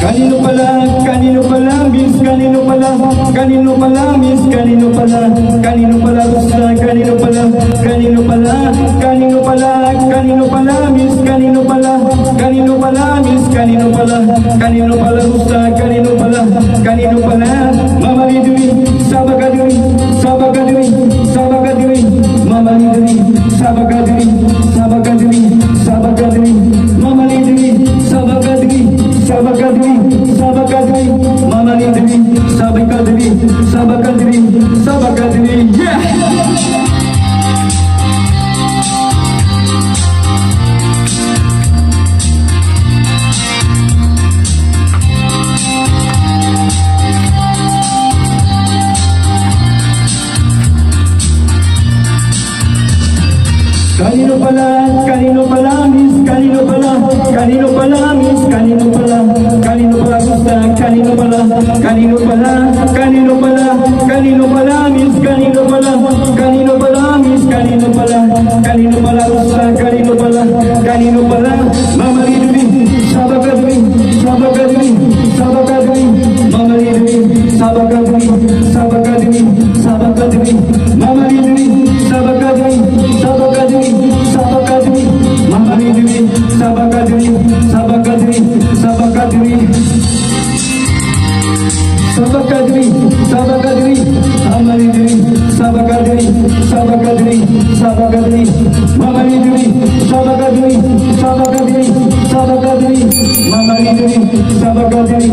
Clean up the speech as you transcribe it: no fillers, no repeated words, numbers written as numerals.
Kanino pala, miss, kanino pala, miss, kanino pala, rusa, kanino pala, miss, kanino pala, miss, kanino pala, rusa, kanino pala, mama lidui, sabagadui, mama lidui, sabagadui, mama lidui, sabagadui, mama lidui, sabagadui, yeah. Kanino pala, miss, kanino pala, miss, kanino pala, rusa, kanino pala, miss, kanino pala, miss, kanino pala, rusa, kanino pala, mama lidui, sabagadui, mama lidui, sabagadui, mama lidui, sabagadui, mama lidui, sabagadui, mama lidui, sabagadui, mama lidui, sabagadui, mama lidui, sabagadui,